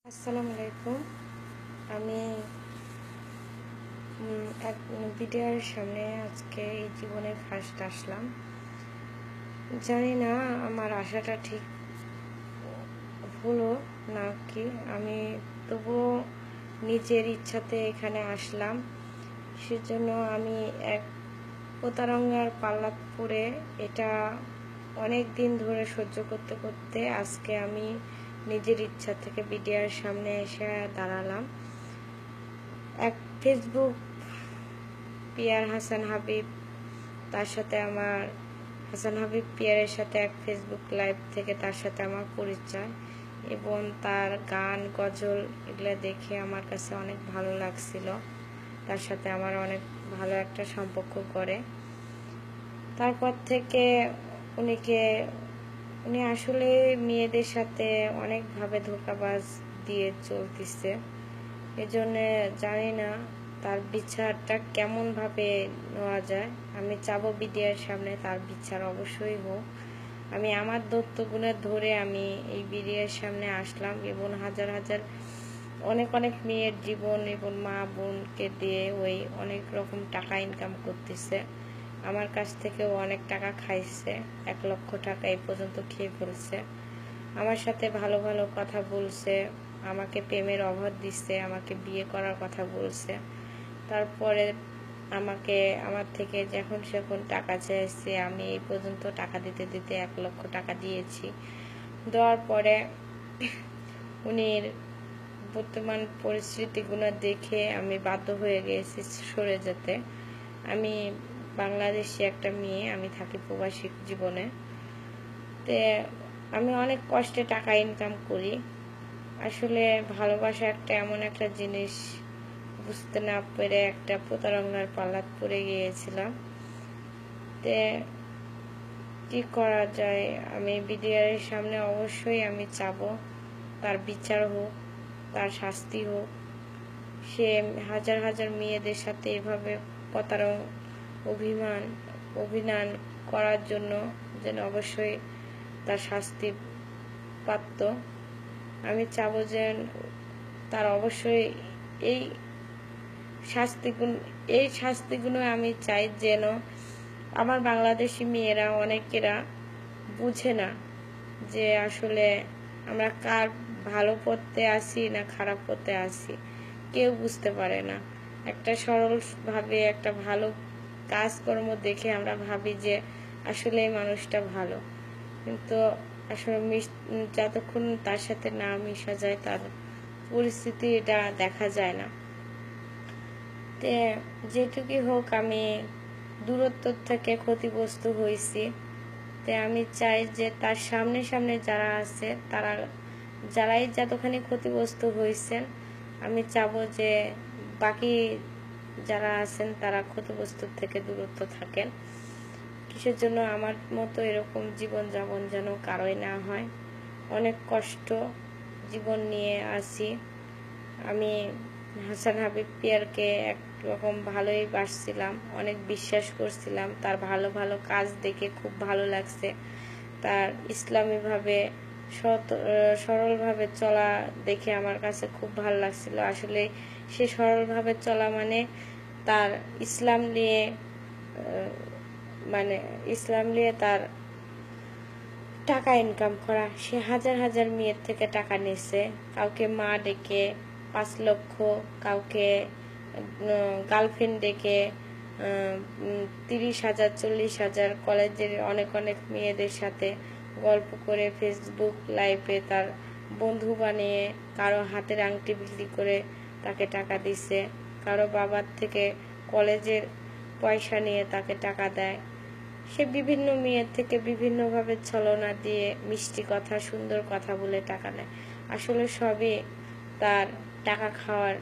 আসসালামু আলাইকুম। আমি এক ভিডিওর সামনে আজকে এই জীবনে ফার্স্ট আসলাম। জানি না আমার আশাটা ঠিক হলো নাকি, আমি তবুও নিজের ইচ্ছাতে এখানে আসলাম। সেজন্য আমি এক প্রতারণার পাল্লা পড়ে এটা অনেক দিন ধরে সহ্য করতে করতে আজকে আমি নিজের ইচ্ছা থেকে ভিডিওর সামনে এসে দাঁড়ালাম। এক ফেসবুক পিয়ার হাসান হাবিব, তার সাথে আমার হাসান হাবিব পিয়ারের সাথে এক ফেসবুক লাইভ থেকে তার সাথে আমার পরিচয়, এবং তার গান গজল এগুলো দেখে আমার কাছে অনেক ভালো লাগছিল। তার সাথে আমার অনেক ভালো একটা সম্পর্ক করে। তারপর থেকে উনি আসলে মেয়েদের সাথে অনেকভাবে ধোঁকাবাজ দিয়ে চলতেছে। এজন্য জানি না তার বিচারটা কেমনভাবে নেওয়া যায়। আমি চাবো ভিডিওর সামনে তার বিচার অবশ্যই হোক। আমি আমার দত্তগুণের ধরে আমি এই ভিডিওর সামনে আসলাম, এবং হাজার হাজার অনেক মেয়ের জীবন এবং মা বোনকে দিয়ে ওই অনেক রকম টাকা ইনকাম করতেছে। আমার কাছ থেকেও অনেক টাকা খাইছে, 1 লক্ষ টাকা এই পর্যন্ত খেয়ে ফেলছে। আমার সাথে ভালো ভালো কথা বলছে, আমাকে প্রেমের অফার দিচ্ছে, আমাকে বিয়ে করার কথা বলছে। তারপরে আমার থেকে যখন সেখন টাকা চাইছে, আমি এই পর্যন্ত টাকা দিতে দিতে 1 লক্ষ টাকা দিয়েছি। দেওয়ার পরে উনির বর্তমান পরিস্থিতিগুলো দেখে আমি বাধ্য হয়ে গেছি সরে যেতে। আমি বাংলাদেশি একটা মেয়ে, আমি থাকি প্রবাসী জীবনে। তে আমি অনেক কষ্টে টাকা ইনকাম করি। আসলে ভালোবাসা একটা এমন একটা জিনিস, বুঝতে না পেরে একটা প্রতারণার পাল্লাত পড়ে গিয়েছিলাম। তে কি করা যায়, আমি বিডিআরের সামনে অবশ্যই আমি চাবো তার বিচার হোক, তার শাস্তি হোক। সে হাজার হাজার মেয়েদের সাথে এভাবে অভিমান করার জন্য যেন অবশ্যই তার শাস্তি প্রাপ্ত। আমি চাবো যে তার অবশ্যই এই শাস্তিগুলো আমি চাই যেন আমার বাংলাদেশি মেয়েরা অনেকেরা বুঝে না যে আসলে আমরা কার ভালো পথে আসি না খারাপ পথে আসি, কেউ বুঝতে পারে না। একটা সরলভাবে একটা ভালো কাজকর্ম দেখে আমরা ভাবি যে আসলে এই মানুষটা ভালো, কিন্তু আসলে যতক্ষণ তার সাথে না মিশা যায় তার পরিস্থিতি এটা দেখা যায় না। তে যেটুকুই হোক, আমি দূরত্ব থেকে ক্ষতিগ্রস্ত হয়েছি। তে আমি চাই যে তার সামনে যারা আছে, যারাই যতখানি ক্ষতিগ্রস্ত হয়েছেন, আমি চাবো যে বাকি যারা আছেন তারা ক্ষতিগ্রস্ত থেকে দূরত্ব থাকেন। কিসের জন্য আমার মতো এরকম জীবনযাপন যেন কারোই না হয়। অনেক কষ্ট জীবন নিয়ে আসি। আমি হাসান হাবিব পিয়ারকে একরকম ভালোই বাসছিলাম, অনেক বিশ্বাস করছিলাম। তার ভালো ভালো কাজ দেখে খুব ভালো লাগছে। তার ইসলামীভাবে সরলভাবে চলা দেখে আমার কাছে খুব ভালো লাগছিল। আসলে সে সরলভাবে চলা মানে তার ইসলাম নিয়ে তার টাকা ইনকাম করা। সে হাজার হাজার মেয়ের থেকে টাকা নিচ্ছে, কাউকে মা ডেকে 5 লক্ষ, কাউকে গার্লফ্রেন্ড ডেকে 30,000 40,000, কলেজের অনেক মেয়েদের সাথে গল্প করে ফেসবুক লাইভে তার বন্ধু বানিয়ে কারো হাতের আংটি বিক্রি করে তাকে টাকা দিচ্ছে, কারো বাবার থেকে কলেজের পয়সা নিয়ে তাকে টাকা দেয়। সে বিভিন্ন মেয়ের থেকে বিভিন্নভাবে ছলনা দিয়ে মিষ্টি কথা সুন্দর কথা বলে টাকা নেয়। আসলে সবই তার টাকা খাওয়ার